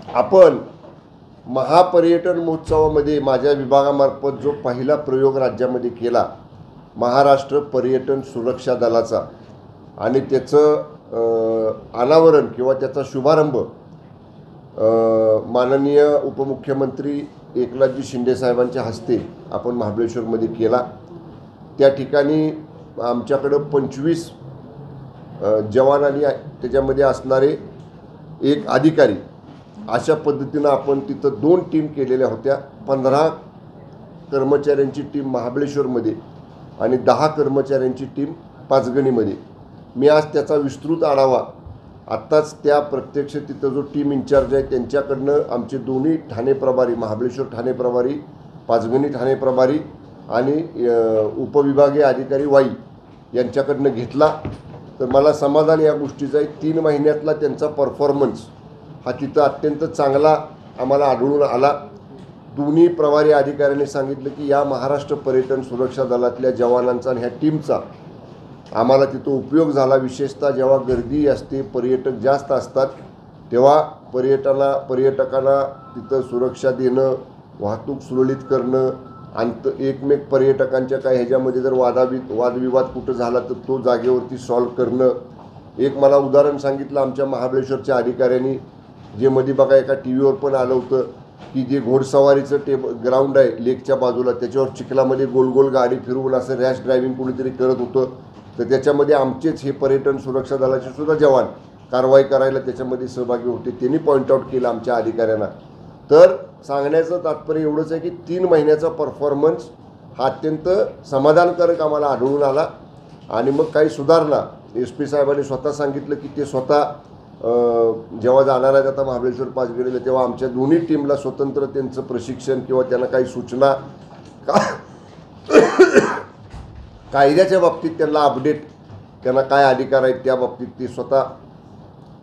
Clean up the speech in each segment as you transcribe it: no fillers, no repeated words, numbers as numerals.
आपण महापर्यटन महोत्सवामध्ये माझ्या विभागामार्फत जो पहिला प्रयोग राज्यामध्ये केला महाराष्ट्र पर्यटन सुरक्षा दलाचा आणि त्याचं अनावरण किंवा त्याचा शुभारंभ माननीय उपमुख्यमंत्री एकनाथजी शिंदे साहेबांच्या हस्ते आपण महाबळेश्वरमध्ये केला। त्या ठिकाणी आमच्याकडं 25 जवान आणि त्याच्यामध्ये असणारे एक अधिकारी अशा पद्धतीनं आपण तिथं 2 टीम केलेल्या होत्या। 15 कर्मचाऱ्यांची टीम महाबळेश्वरमध्ये आणि 10 कर्मचाऱ्यांची टीम पाचगणीमध्ये। मी आज त्याचा विस्तृत आढावा आत्ताच त्या प्रत्यक्ष तिथं जो टीम इंचार्ज आहे त्यांच्याकडनं आमचे दोन्ही ठाणे प्रभारी महाबळेश्वर ठाणे प्रभारी पाचगणी ठाणे प्रभारी आणि उपविभागीय अधिकारी वाई यांच्याकडनं घेतला। तर मला समाधान या गोष्टीचं आहे 3 महिन्यातला त्यांचा परफॉर्मन्स हा तिथं अत्यंत चांगला आम्हाला आढळून आला। दोन्ही प्रभारी अधिकाऱ्यांनी सांगितलं की या महाराष्ट्र पर्यटन सुरक्षा दलातल्या जवानांचा आणि ह्या टीमचा आम्हाला तिथं उपयोग झाला। विशेषतः जेव्हा गर्दी असते पर्यटक जास्त असतात तेव्हा पर्यटकांना तिथं सुरक्षा देणं वाहतूक सुरळीत करणं आणि एकमेक पर्यटकांच्या काय ह्याच्यामध्ये जर वादविवाद कुठं झाला तर तो जागेवरती सॉल्व करणं। एक मला उदाहरण सांगितलं आमच्या महाबळेश्वरच्या अधिकाऱ्यांनी जे मध्ये बघा एका टी व्हीवर पण आलं होतं की जे घोडसवारीचं ग्राउंड आहे लेकच्या बाजूला त्याच्यावर चिखलामध्ये गोल गोल गाडी फिरवून असं रॅश ड्रायव्हिंग कोणीतरी करत होतं तर त्याच्यामध्ये आमचेच हे पर्यटन सुरक्षा दलाचे सुद्धा जवान कारवाई करायला त्याच्यामध्ये सहभागी होते। त्यांनी पॉईंट आऊट केलं आमच्या अधिकाऱ्यांना। तर सांगण्याचं तात्पर्य एवढंच आहे की 3 महिन्याचा परफॉर्मन्स हा अत्यंत समाधानकारक आम्हाला आढळून आला। आणि मग काही सुधारणा SP साहेबांनी स्वतः सांगितलं की ते स्वतः जेव्हा जाणार आहेत आता महाबळेश्वर पाचगणीला तेव्हा आमच्या दोन्ही टीमला स्वतंत्र त्यांचं प्रशिक्षण किंवा त्यांना काही सूचना कायद्याच्या बाबतीत त्यांना अपडेट त्यांना काय अधिकार आहेत त्या बाबतीत ते स्वतः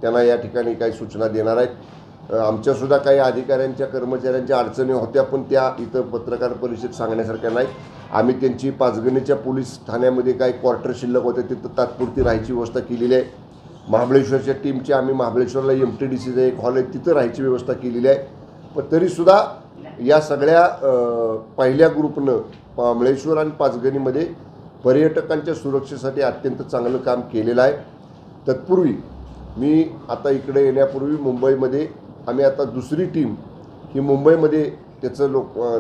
त्यांना या ठिकाणी काही सूचना देणार आहेत। आमच्यासुद्धा काही अधिकाऱ्यांच्या कर्मचाऱ्यांच्या अडचणी होत्या पण त्या इथं पत्रकार परिषद सांगण्यासारख्या नाहीत। आम्ही त्यांची पाचगणीच्या पोलीस ठाण्यामध्ये काही क्वार्टर शिल्लक होते तिथं तात्पुरती राहायची व्यवस्था केलेली आहे। महाबळेश्वरच्या टीमची आम्ही महाबळेश्वरला MTDCचं एक हॉल आहे तिथं राहायची व्यवस्था केलेली आहे। पण तरीसुद्धा या सगळ्या पहिल्या ग्रुपनं महाबळेश्वर आणि पाचगणीमध्ये पर्यटकांच्या सुरक्षेसाठी अत्यंत चांगलं काम केलेलं आहे। तत्पूर्वी मी आता इकडे येण्यापूर्वी मुंबईमध्ये आम्ही आता दुसरी टीम ही मुंबईमध्ये त्याचं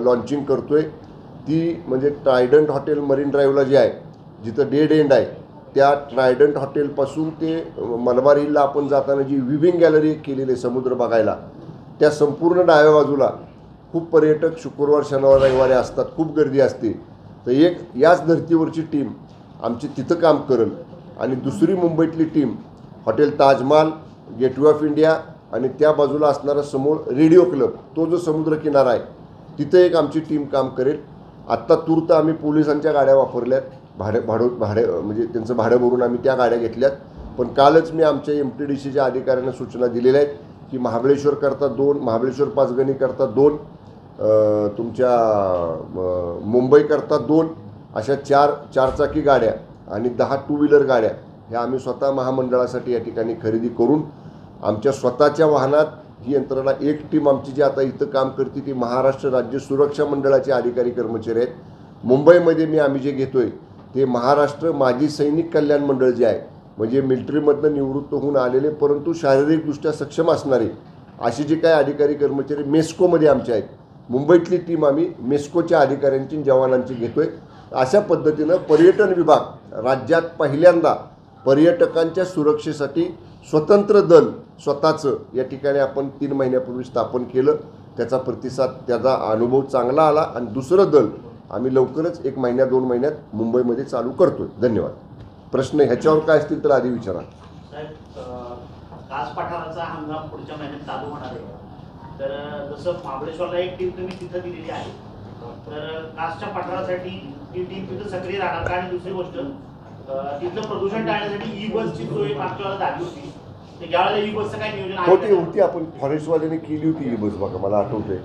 लॉन्चिंग करतो आहे। ती म्हणजे ट्रायडंट हॉटेल मरीन ड्राईव्हला जे आहे जिथं डेड एंड आहे त्या ट्रायडंट हॉटेलपासून ते मलबार हिलला आपण जाताना जी विविंग गॅलरी केलेली आहे समुद्र बघायला त्या संपूर्ण डाव्या बाजूला खूप पर्यटक शुक्रवार शनिवार रविवारी असतात, खूप गर्दी असते। तर एक याच धर्तीवरची टीम आमची तिथं काम करेल आणि दुसरी मुंबईतली team hotel Taj Mahal gateway of India आणि त्या बाजूला असणारा समोर रेडिओ क्लब तो जो समुद्र किनारा आहे तिथं एक आमची टीम काम करेल। आत्ता तूर्त आम्ही पोलिसांच्या गाड्या वापरल्यात भाडे म्हणजे त्यांचं भाडं भरून आम्ही त्या गाड्या घेतल्यात। पण कालच मी आमच्या MTDCच्या अधिकाऱ्यांना सूचना दिलेल्या आहेत की महाबळेश्वर करता 2 महाबळेश्वर पाचगणी करता 2 तुमच्या मुंबई करता 2 अशा 4 चाकी गाड्या आणि 10 टू व्हीलर गाड्या ह्या आम्ही स्वतः महामंडळासाठी या ठिकाणी खरेदी करून आमच्या स्वतःच्या वाहनात ही यंत्रणा एक टीम आमची जी आता इथं काम करते ती महाराष्ट्र राज्य सुरक्षा मंडळाचे अधिकारी कर्मचारी आहेत। मुंबईमध्ये आम्ही जे घेतोय ते महाराष्ट्र माजी सैनिक कल्याण मंडळ जे आहे म्हणजे मिलिटरीमधनं निवृत्त होऊन आलेले परंतु शारीरिकदृष्ट्या सक्षम असणारे असे जे काही अधिकारी कर्मचारी मेस्कोमध्ये आमचे आहेत मुंबईतली टीम आम्ही मेस्कोच्या अधिकाऱ्यांची जवानांची घेतोय। अशा पद्धतीनं पर्यटन विभाग राज्यात पहिल्यांदा पर्यटकांच्या सुरक्षेसाठी स्वतंत्र दल स्वतःचं या ठिकाणी आपण 3 महिन्यापूर्वी स्थापन केलं। त्याचा प्रतिसाद त्याचा अनुभव चांगला आला आणि दुसरं दल आम्ही लवकरच 1 महिन्या 2 महिन्यात मुंबईमध्ये चालू करतोय। धन्यवाद। प्रश्न ह्याच्यावर काय असतील तर आधी विचारा। कास पठाराचा हंगाम पुढच्या महिन्यात चालू होणार आहे तर जसं महाबळेश्वरला एक टीम तुम्ही तिथं दिलेली आहे तर कासच्या पठारासाठी ती टीम तिथं सक्रिय राहणार का? आणि दुसरी गोष्ट तिथलं प्रदूषण टाळण्यासाठी ई-बसची सोय मागच्या वेळेला झाली होती तर यावेळेला ई-बसचं काय नियोजन होती आपण फॉरेस्टवाल्यांनी केली होती ई-बस बघा मला आठवतंय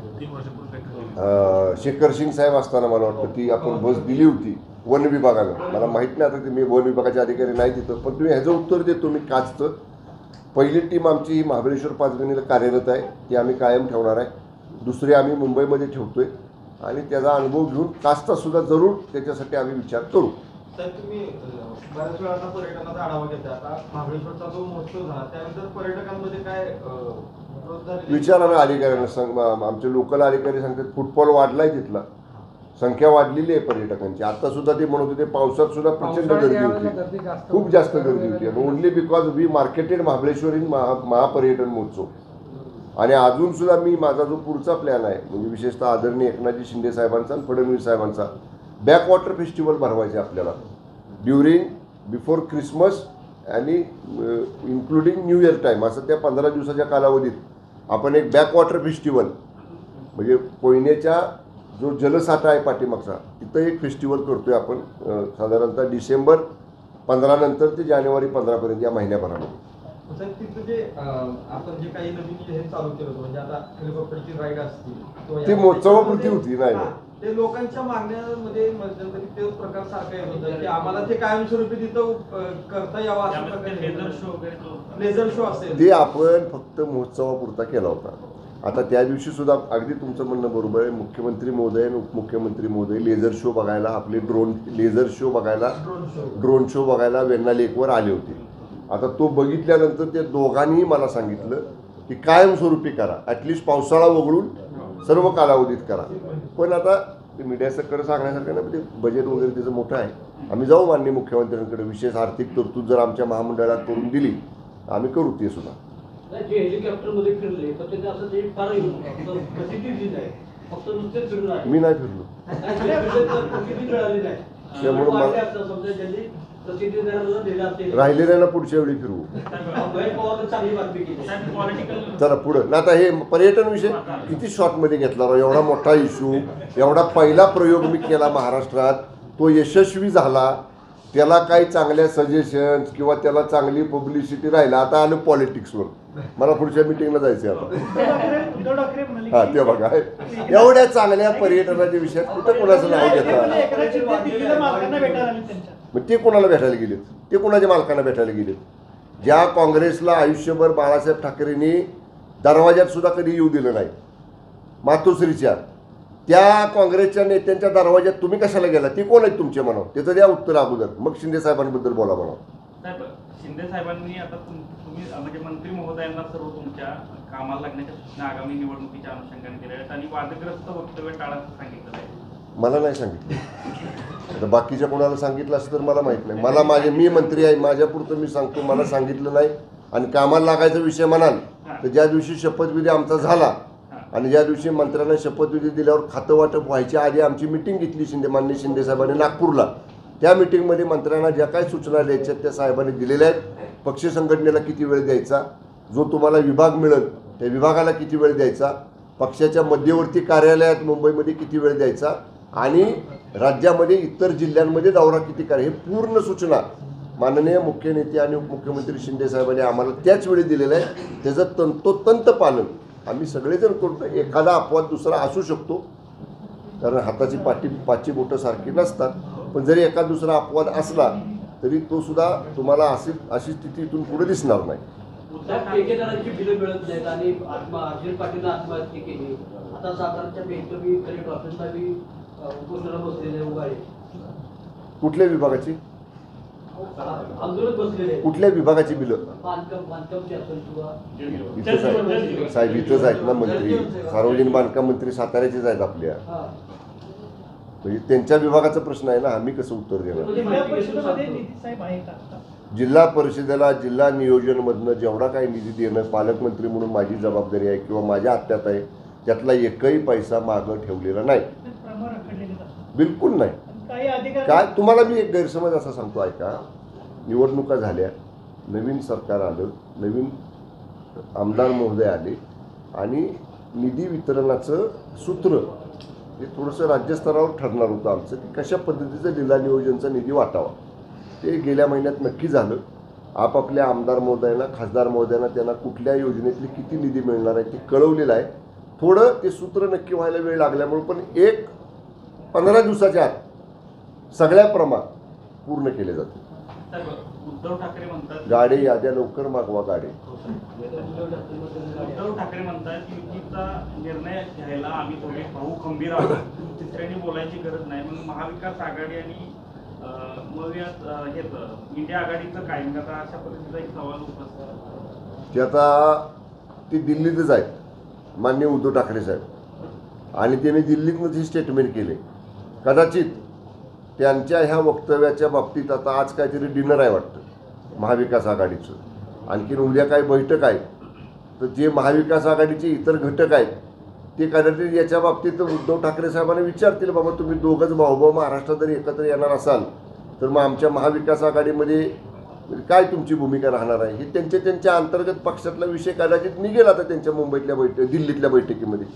शेखर सिंग साहेब असताना मला वाटतं ती आपण बस दिली होती वन विभागानं। मला माहीत नाही आता ते मी वन विभागाचे अधिकारी नाही तिथं पण तुम्ही ह्याचं उत्तर देतो मी काचचं पहिली टीम आमची ही महाबळेश्वर पाचगणीला कार्यरत आहे, ती आम्ही कायम ठेवणार आहे. दुसरी आम्ही मुंबईमध्ये ठेवतोय आणि त्याचा अनुभव घेऊन कास्टचा सुद्धा जरूर त्याच्यासाठी आम्ही विचार करू. तर तुम्ही बऱ्याच वेळा आता पर्यटनाचा आढावा घेता, आता महाबळेश्वरचा जो महोत्सव झाला त्यानंतर पर्यटकांमध्ये काय ग्रोथ झाली? विचारा ना अधिकाऱ्यांना, सांग. आमचे लोकल अधिकारी सांगतात फुटफॉल वाढलाय, तिथला संख्या वाढलेली आहे पर्यटकांची. आता सुद्धा ते म्हणत होते पावसात सुद्धा प्रचंड गर्दी होती, खूप जास्त गर्दी होती. आणि only because we marketed Mahabaleshwar in महापर्यटन महोत्सव. आणि अजून सुद्धा मी माझा जो पुढचा प्लॅन आहे म्हणजे विशेषतः आदरणीय एकनाथजी शिंदे साहेबांचा आणि फडणवीस साहेबांचा बॅकवॉटर फेस्टिवल भरवायचे आपल्याला बिफोर क्रिसमस आणि इन्क्लुडिंग न्यू इयर टाईम. असं त्या 15 दिवसाच्या कालावधीत आपण एक बॅकवॉटर फेस्टिवल म्हणजे कोयनेच्या जो जलसाठा आहे पाठीमागचा तिथं एक फेस्टिवल करतोय आपण साधारणतः डिसेंबर 15 नंतर ते जानेवारी 15पर्यंत या महिन्याभरामध्ये. तिथं जे आपण जे काही नवीन हे चालू केलं होतं म्हणजे आता हेलिकॉप्टरची राईड असतील ती महोत्सवापुरती होती. नाही ते लोकांच्या मागण्यामध्ये मध्यंतरी ते प्रकार सारखा येत होता की आम्हाला ते कायमस्वरूपी तिथं करता यावं असं प्रकारे लेझर शो असेल ते आपण फक्त महोत्सवापुरता केला होता. आता त्या दिवशी सुद्धा अगदी तुमचं म्हणणं बरोबर आहे. मुख्यमंत्री महोदय आणि उपमुख्यमंत्री महोदय लेझर शो बघायला आपले लेझर शो बघायला ड्रोन शो बघायला वेण्णा लेकवर आले होते. आता तो बघितल्यानंतर ते दोघांनीही मला सांगितलं की कायमस्वरूपी करा, ॲटलिस्ट पावसाळा वगळून सर्व कालावधीत करा. पण आता ते मीडियाचं सांगण्यासारखं ना ते बजेट वगैरे त्याचं मोठं आहे. आम्ही जाऊ माननीय मुख्यमंत्र्यांकडे, विशेष आर्थिक तरतूद जर आमच्या महामंडळात करून दिली आम्ही करू ते सुद्धा. जे हेलिकॉप्टरमध्ये फिरले तर ते असं ते फार प्रसिद्धी दिली आहे, फक्त नुसतेच फिरून आहे. मी नाही फिरलो प्रसिद्धी मिळाली नाही. त्यामुळे मला समजा ज्यांनी प्रसिद्धी दिली असते राहिलेल्या पुढच्या वेळी फिरवू. चांगली बातमी केली. चला पुढं ना. आता हे पर्यटन विषय किती शॉर्टमध्ये घेतला राव. एवढा मोठा इश्यू, एवढा पहिला प्रयोग मी केला महाराष्ट्रात, तो यशस्वी झाला. त्याला काही चांगल्या सजेशन्स किंवा त्याला चांगली पब्लिसिटी राहिला. आता आलं पॉलिटिक्सवर. मला पुढच्या मिटिंगला जायचं आता. ते बघा एवढ्या चांगल्या पर्यटनाच्या विषयात कुठं कोणाचं नाव घेतात. मग ते कोणाला भेटायला गेलेत? ते कोणाच्या मालकांना भेटायला गेलेत? ज्या काँग्रेसला आयुष्यभर बाळासाहेब ठाकरेंनी दरवाज्यात सुद्धा कधी येऊ दिलं नाही, मातोश्रीच्या त्या काँग्रेसच्या नेत्यांच्या दरवाज्यात तुम्ही कशाला गेला? ते कोण आहेत तुमचे म्हणावं? त्याचं द्या उत्तर अगोदर, मग शिंदे साहेबांबद्दल बोला म्हणावं. साहेब शिंदे साहेबांनी आता तुम्ही म्हणजे मंत्री महोदयांना सर्व तुमच्या कामाला लागण्याच्या सूचना आगामी निवडणुकीच्या अनुषंगाने केल्या आहेत आणि वादग्रस्त वक्तव्य टाळायचं सांगितलं आहे. मला नाही सांगितलं. आता बाकीच्या कोणाला सांगितलं असं तर मला माहीत नाही. मी मंत्री आहे, माझ्यापुरतं मी सांगतो. मला सांगितलं नाही. आणि कामाला लागायचा विषय म्हणाल तर ज्या दिवशी शपथविधी आमचा झाला आणि ज्या दिवशी मंत्र्यांना शपथविधी दिल्यावर खातं वाटप व्हायच्या आधी आमची मिटिंग घेतली माननीय शिंदे साहेबांनी नागपूरला. त्या मिटिंगमध्ये मंत्र्यांना ज्या काही सूचना द्यायच्या त्या साहेबांनी दिलेल्या आहेत. पक्ष संघटनेला किती वेळ द्यायचा, जो तुम्हाला विभाग मिळेल त्या विभागाला किती वेळ द्यायचा, पक्षाच्या मध्यवर्ती कार्यालयात मुंबईमध्ये किती वेळ द्यायचा आणि राज्यामध्ये इतर जिल्ह्यांमध्ये दौरा किती करा, हे पूर्ण सूचना माननीय मुख्य नेते आणि उपमुख्यमंत्री शिंदे साहेबांनी आम्हाला त्याच वेळी दिलेलं आहे. त्याचं तंतोतंत पालन आम्ही सगळेजण करतो. एखादा अपवाद दुसरा असू शकतो, कारण हाताची पाची बोटं सारखी नसतात. पण जरी एखादा दुसरा अपवाद असला तरी तो सुद्धा तुम्हाला अशी स्थिती इथून पुढे दिसणार नाही. ठेकेदारांची बिलं मिळत नाहीत आणि अजित पाटीलनं आत्महत्या केली. आता सातारच्या बेंकबी कलेक्टर ऑफिसला बी उपोषणाला बसलेले उभारे. कुठल्या विभागाची? आंदोलन बसलेले. कुठल्या विभागाची बिलं? बांधकामची असेल किंवा इथंच आहे साहेब, इथंच आहेत ना मंत्री. सार्वजनिक बांधकाम मंत्री साताऱ्याचेच आहेत आपल्या. म्हणजे त्यांच्या विभागाचा प्रश्न आहे ना, आम्ही कसं उत्तर देणार? जिल्हा परिषदेला जिल्हा नियोजनमधनं जेवढा काही निधी देणं पालकमंत्री म्हणून माझी जबाबदारी आहे किंवा माझ्या हातात आहे. त्यातला एकही पैसा मागं ठेवलेला नाही, बिलकुल नाही. काय तुम्हाला मी एक गैरसमज असा सांगतो, ऐका. निवडणुका झाल्या, नवीन सरकार आलं, नवीन आमदार महोदय आले आणि निधी वितरणाचं सूत्र हे थोडंसं राज्यस्तरावर ठरणार होतं आमचं की कशा पद्धतीचं जिल्हा नियोजनचा निधी वाटावा. ते गेल्या महिन्यात नक्की झालं. आपापल्या आमदार महोदयांना, खासदार महोदयांना त्यांना कुठल्या योजनेतली किती निधी मिळणार आहे ते कळवलेलं आहे. थोडं ते सूत्र नक्की व्हायला वेळ लागल्यामुळे पण 15 दिवसाच्या आत सगळ्या प्रमाण पूर्ण केले जाते. साहेब, उद्धव ठाकरे म्हणतात गाडी याद्या लवकर मागवा गाडी. उद्धव ठाकरे म्हणतात युतीचा निर्णय घ्यायला आम्ही थोडे भाऊ खंबीर आहोत, तिसऱ्याने बोलायची गरज नाही. मग महाविकास आघाडी आणि मग हे इंडिया आघाडीचं काय मग आता अशा पद्धतीचा एक सवाल उपस्थित. ते आता ते दिल्लीतच आहेत माननीय उद्धव ठाकरे साहेब, आणि त्यांनी दिल्लीतनंच हे स्टेटमेंट केले. कदाचित त्यांच्या ह्या वक्तव्याच्या बाबतीत आता आज काहीतरी डिनर आहे वाटतं महाविकास आघाडीचं, आणखीन उद्या काय बैठक आहे, तर जे महाविकास आघाडीचे इतर घटक आहेत ते कदाचित याच्या बाबतीत उद्धव ठाकरे साहेबांना विचारतील, बाबा तुम्ही दोघंच भाऊभाऊ महाराष्ट्रात जरी एकत्र येणार असाल तर मग आमच्या महाविकास आघाडीमध्ये काय तुमची भूमिका राहणार आहे. हे त्यांच्या अंतर्गत पक्षातला विषय कदाचित निघेल आता त्यांच्या मुंबईतल्या दिल्लीतल्या बैठकीमध्ये.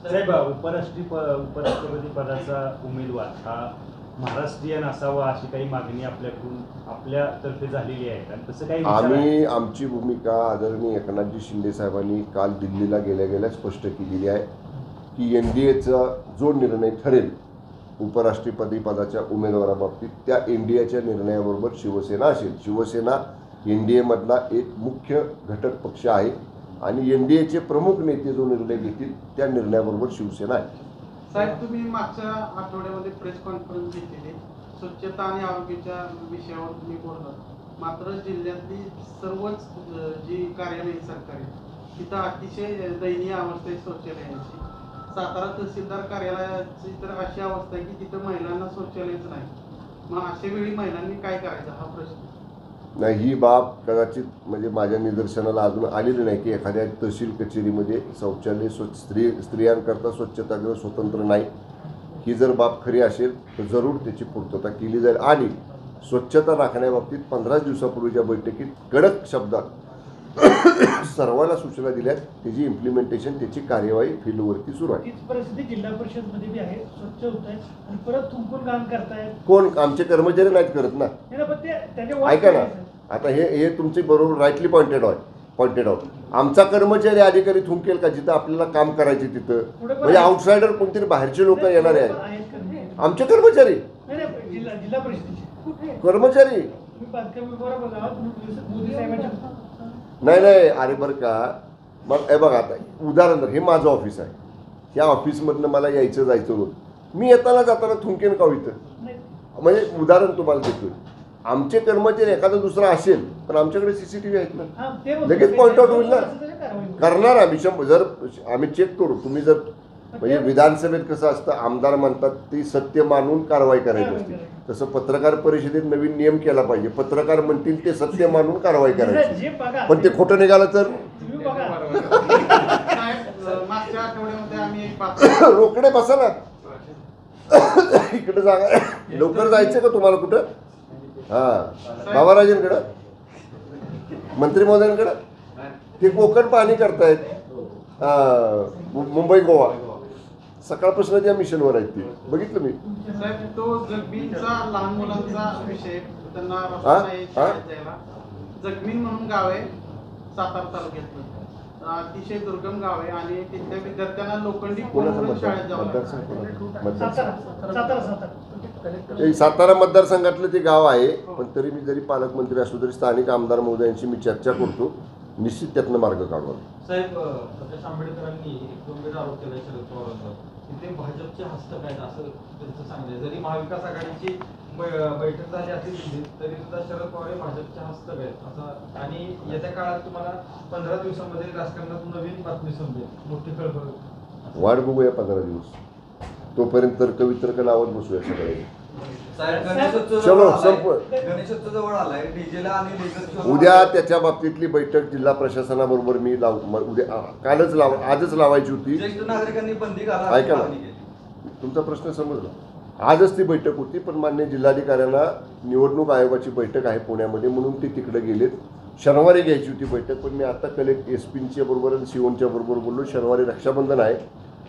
साहेब, उपराष्ट्रपती पदाचा उमेदवार हा महाराष्ट्रीयन असावा अशी काही मागणी आपल्यातर्फे झालेली आहे, आणि तसं काही विचार आहे? आमची भूमिका आदरणीय एकनाथजी शिंदे साहेबांनी काल दिल्लीला गेल्या स्पष्ट केलेली आहे की NDAचा जो निर्णय ठरेल उपराष्ट्रपती पदाच्या उमेदवाराबाबतीत, त्या NDAच्या निर्णयाबरोबर शिवसेना असेल. शिवसेना NDAमधला एक मुख्य घटक पक्ष आहे आणि NDAचे प्रमुख नेते जो निर्णय घेतील त्या निर्णयाबरोबर शिवसेना आहे. साहेब, तुम्ही मागच्या आठवड्यामध्ये प्रेस कॉन्फरन्स घेतलेली स्वच्छता आणि आरोग्याच्या विषयावर तुम्ही बोललात, मात्र जिल्ह्यातली सर्वच जी कार्यालय सरकारी तिथं अतिशय दयनीय अवस्था आहे शौचालयांची. सातारा तहसीलदार कार्यालयाची तर अशी अवस्था आहे की तिथं महिलांना शौचालयच नाही. मग अशा वेळी महिलांनी काय करायचं हा प्रश्न. नाही, ही बाब कदाचित म्हणजे माझ्या निदर्शनाला अजून आलेली नाही की एखाद्या तहसील कचेरीमध्ये शौचालय स्त्रियांकरता स्वच्छतागृह स्वतंत्र नाही. ही जर बाब खरी असेल तर जरूर त्याची पूर्तता केली जाईल, आणि स्वच्छता राखण्याबाबतीत 15 दिवसापूर्वीच्या बैठकीत कडक शब्दात सर्वांना सूचना दिल्यात. त्याची इम्प्लिमेंटेशन, त्याची कार्यवाही फील्डवरती सुरू आहे. तीच परिस्थिती जिल्हा परिषदमध्ये बी आहे. स्वच्छ होत आहे आणि परत थुंकून काम करतायत. कोण? आमचे कर्मचारी नाहीत करत ना. ऐका ना, आता हे तुमचे बरोबर राईटली पॉइंटेड आउट. आमचा कर्मचारी अधिकारी थुंकेल का जिथं आपल्याला काम करायचे तिथं? म्हणजे आउटसायडर कोणतरी बाहेरचे लोक येणारे आहेत. आमचे कर्मचारी जिल्हा परिषदेचे कर्मचारी नाही. अरे बरं का, मग हे बघा, आता उदाहरण हे माझं ऑफिस आहे. ह्या ऑफिसमधनं मला जायचं होतं. मी येताना जाताना थुंकेन का इथं? म्हणजे उदाहरण तुम्हाला देतोय. आमचे कर्मचारी एखादा दुसरा असेल पण आमच्याकडे CCTV आहेत ना, लगेच पॉईंट आउट होईल ना. करणार आम्ही जर आम्ही चेक करू. तुम्ही जर म्हणजे विधानसभेत कसं असतं, आमदार म्हणतात ती सत्य मानून कारवाई करायची असते, तसं पत्रकार परिषदेत नवीन नियम केला पाहिजे. पत्रकार म्हणतील ते सत्य मानून कारवाई करायची, पण ते खोटं निघालं तर मागच्या आठवड्यामध्ये आम्ही एक रोकडे बसा ना. इकडे जागा लवकर जायचं का तुम्हाला कुठं? हां, बाबाराजेंकडं, मंत्री महोदयांकडं. ते कोकण पाहणी करतायत मुंबई गोवा. सकाळपासून त्या मिशनवर आहेत ते, बघितलं मी. साहेब, तो जगमीनचा लहान मुलांचा विषय, त्यांना रस्ता नाही शाळेत जायला. जगमीन म्हणून गाव आहे सातारा तालुक्यातलं, अतिशय दुर्गम गाव आहे आणि तिथल्या विद्यार्थ्यांना लोखंडी पूल शाळेत जावं लागतं. सातारा मतदारसंघातलं ते गाव आहे, पण तरी मी जरी पालकमंत्री असलो तरी स्थानिक आमदार महोदयांशी मी चर्चा करतो, निश्चित त्यातनं मार्ग काढवा. साहेब, प्रकाश आंबेडकरांनी एक गंभीर आरोप केला शरद पवारांवर की ते भाजपचे हस्तक आहेत असं त्यांचं सांगणं आहे. जरी महाविकास आघाडीची बैठक झाली असेल तरी सुद्धा शरद पवार हे भाजपचे हस्तक आहेत असं, आणि येत्या काळात तुम्हाला 15 दिवसांमध्ये राजकारणात नवीन बातमी समजेल, मोठी खळबळ. वाट बघूया 15 दिवस, तोपर्यंत तर्कवितर्क लावत बसूया सगळे. चलो गणेशोत्सव जवळ आलाय. डीजेला आणि उद्या त्याच्या बाबतीतली बैठक जिल्हा प्रशासनाबरोबर मी उद्या आजच लावायची होती. ज्येष्ठ नागरिकांनी बंदी घाला. ऐका ना, तुमचा प्रश्न समजला. आजच ती बैठक होती, पण मान्य जिल्हाधिकाऱ्यांना निवडणूक आयोगाची बैठक आहे पुण्यामध्ये म्हणून ते तिकडे गेलेत. शनिवारी घ्यायची होती बैठक, पण मी आता SP बरोबर आणि सीओनच्या बरोबर बोललो. शनिवारी रक्षाबंधन आहे,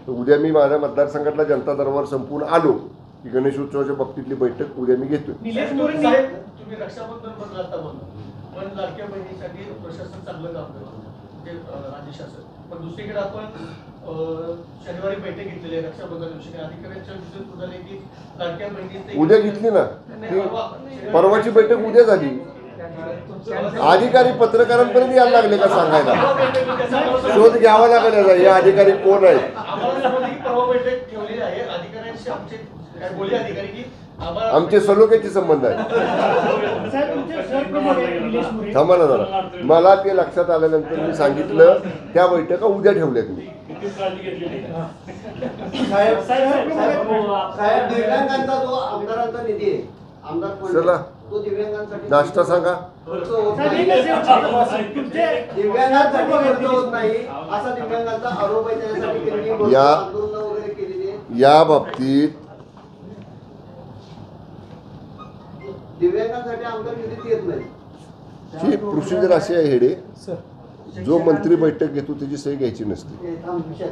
तर उद्या मी माझ्या मतदारसंघातला जनता दरबार संपूर्ण आलो की गणेशोत्सवाच्या बाबतीतली बैठक उद्या मी घेतोय. तुम्ही रक्षाबंधन बदलता म्हणून, पण लाडक्या बहिणीसाठी प्रशासन चांगलं काम करतं, म्हणजे राज्य शासन. पण दुसरीकडे आपण शनिवारी बैठक घेतलेली आहे रक्षाबंधन दिवशी अधिकाऱ्यांच्या विषय सुधारले की लाडक्या बहिणीचे उद्या घेतली ना ती परवाची बैठक उद्या झाली. अधिकारी पत्रकारांपर्यंत यायला लागले का सांगायला? शोध घ्यावा लागेल याचा, हे अधिकारी कोण आहेत? परवा बैठक ठेवलेली आहे अधिकाऱ्यांशी आमचे काय बोलले अधिकारी की आमचे सलोख्याचे संबंध आहेत. साहेब तुमचे सर कोण आहे? निलेश मोरे. थांबा ना जरा, मला ते लक्षात आल्यानंतर मी सांगितलं त्या बैठका उद्या ठेवल्यात मी. साहेब दिव्यांगांचा जो आमदारांचा निधी आहे आमदार फंड चला तो दिव्यांगांसाठी नाश्ता सांगा. खर्च होत साहेब, नाही. एक असेल, तुमचे दिव्यांगांसाठी खर्च होत नाही असा दिव्यांगांचा आरोप आहे. त्यासाठी त्यांनी या- आंदोलन वगैरे केलेली आहे. या बाबतीत दिव्यांगांसाठी आमदार निधी देत नाही. ही प्रोसिजर अशी आहे हेडे, जो मंत्री बैठक घेतो त्याची सही घ्यायची नसते. हे थांब, विषय.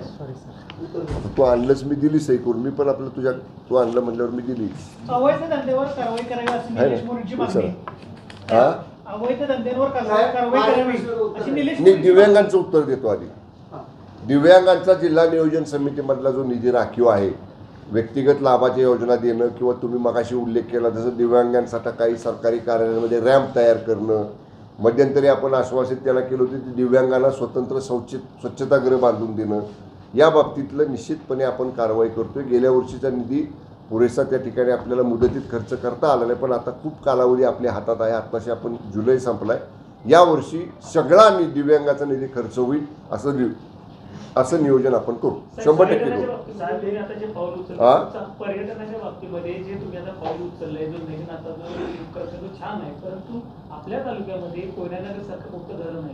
तू आणलंच, मी दिली सही करून. मी पण आपलं तुझ्या तू आणलं म्हणल्यावर मी दिली. अवैध धंद्यावर कारवाई करावी अशी आहे निलेश ना? मोरेंची हो, मागणी सर. आहे. हा अवैध धंद्यांवर साहेब, कारवाई माझ्या करावी प्रश्नाचं उत्तर अशी आहे. निलेश मी मोरेंची दिव्यांगांचं उत्तर देतो आधी. दिव्यांगांचा जिल्हा नियोजन समितीमधला जो निधी राखीव आहे, व्यक्तिगत लाभाच्या योजना देणं किंवा तुम्ही मगाशी उल्लेख केला तसं दिव्यांगांसाठी काही सरकारी कार्यालयांमध्ये रॅम्प तयार करणं, मध्यंतरी आपण आश्वासित त्यांना केलं होतं की दिव्यांगांना स्वतंत्र स्वच्छतागृह बांधून देणं, या बाबतीतलं निश्चितपणे आपण कारवाई करतोय. गेल्या वर्षीचा निधी पुरेसा त्या ठिकाणी आपल्याला मुदतीत खर्च करता आला नाही, पण आता खूप कालावधी आपल्या हातात आहे. आत्ताशी आपण जुलै संपलाय, यावर्षी सगळा दिव्यांगाचा निधी खर्च होईल असं नियोजन आपण करू. 100% करू. पर्यटनाच्या बाबतीमध्ये जे तुम्ही आता पाऊल उचललंय, जो नवीन आता जो छान आहे, परंतु आपल्या तालुक्यामध्ये कोयनानगर सारखं मोठं धरण आहे,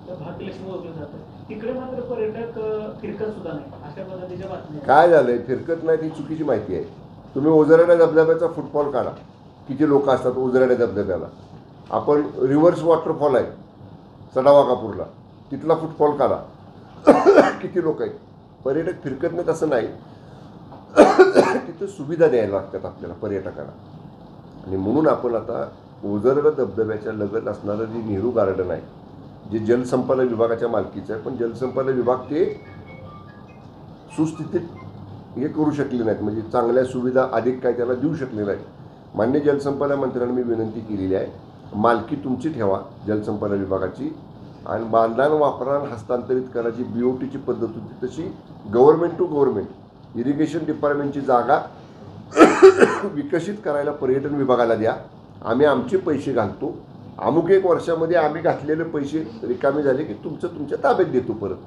तर भाग्यलक्ष्मी ओळखलं जातं, तिकडे मात्र पर्यटक फिरकत सुद्धा नाही, अशा पद्धतीच्या बातम्या. काय झालंय, फिरकत नाही ती चुकीची माहिती आहे. तुम्ही ओझरड्या धबधब्याचा फुटफॉल काढा, किती लोक असतात ओझरड्या धबधब्याला. आपण रिव्हर्स वॉटरफॉल आहे सडावाकापूरला, तिथला फुटफॉल काढा, किती लोक आहेत. पर्यटक फिरकत नाहीत असं नाही, तिथं सुविधा द्यायला लागतात आपल्याला पर्यटकांना. आणि म्हणून आपण आता ओझरडा धबधब्याच्या लगत असणारं जे नेहरू गार्डन आहे, जे जलसंपदा विभागाच्या मालकीचं आहे, पण जलसंपदा विभाग ते सुस्थितीत हे करू शकले नाहीत, म्हणजे चांगल्या सुविधा अधिक काय त्याला देऊ शकले नाहीत. मान्य जलसंपदा मंत्र्यांना मी विनंती केलेली आहे, मालकी तुमची ठेवा जलसंपदा विभागाची, आणि बांधण वापरान हस्तांतरित करायची BOTची पद्धत होती तशी गव्हर्नमेंट टू गव्हर्नमेंट इरिगेशन डिपार्टमेंटची जागा विकसित करायला पर्यटन विभागाला द्या. आम्ही आमचे पैसे घालतो, अमुक एक वर्षामध्ये आम्ही घातलेले पैसे रिकामे झाले की तुमच्या ताब्यात देतो परत.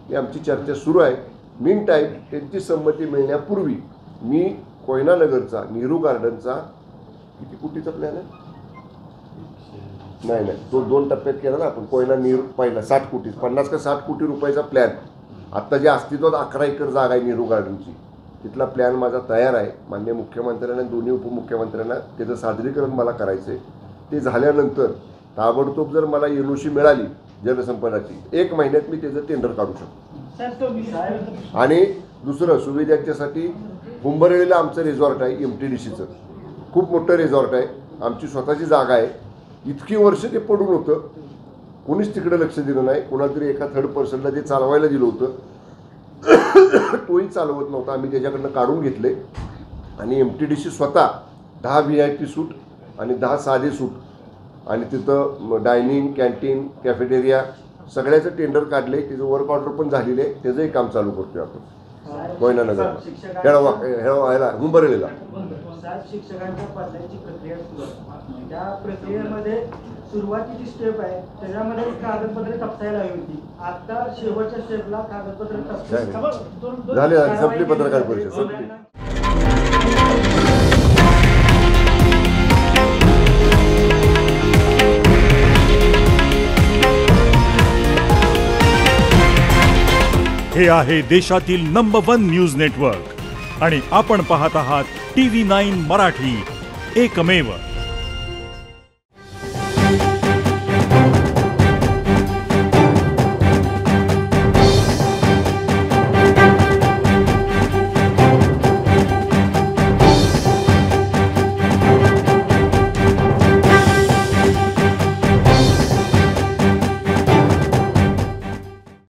ही आमची चर्चा सुरू आहे. मीन टाईम त्यांची संमती मिळण्यापूर्वी मी कोयनानगरचा नेहरू गार्डनचा किती कोटीचा प्लॅन आहे, नाही तो 2 टप्प्यात केला ना आपण. कोयना नेहरू पहिला 60 कोटी, 50 का 60 कोटी रुपयाचा प्लॅन. आत्ता जे अस्तित्वात 11 एकर जागा आहे नेहरू गार्डनची, तिथला प्लॅन माझा तयार आहे. माननीय मुख्यमंत्र्यांना दोन्ही उपमुख्यमंत्र्यांना त्याचं सादरीकरण मला करायचं आहे. ते झाल्यानंतर ताबडतोब जर मला NOC मिळाली जलसंपदाची, 1 महिन्यात मी त्याचं टेंडर काढू शकतो. आणि दुसरं सुविधांच्यासाठी हुंबरळीला आमचं रिसॉर्ट आहे, MTDCचं खूप मोठं रिसॉर्ट आहे, आमची स्वतःची जागा आहे. इतकी वर्ष ते पडून होतं, कोणीच तिकडे लक्ष दिलं नाही. कोणाला तरी एका थर्ड पर्सनला ते चालवायला दिलं होतं, तोही चालवत नव्हता. आम्ही त्याच्याकडनं काढून घेतले आणि MTDC स्वतः 10 VIP सूट आणि 10 साधे सूट आणि तिथं डायनिंग, कॅन्टीन, कॅफेटेरिया सगळ्याचं टेंडर काढले. त्याचं वर्क ऑर्डर पण झालेलं आहे, त्याचंही काम चालू करतोय आपण कोयनानगरला, हेळवायला, हुंबरळीला. शिक्षकांच्या पदाची प्रक्रिया सुरू आहे, त्या प्रक्रियेमध्ये सुरुवातीची स्टेप आहे त्याच्यामध्ये कागदपत्रे तपासायला हवी होती. आता शेवटच्या स्टेपला कागदपत्र झाले, संपली पत्रकार परिषद संपली. हे आहे देशातील नंबर 1 न्यूज नेटवर्क आणि आपण पाहत आहात TV9 मराठी, एकमेव.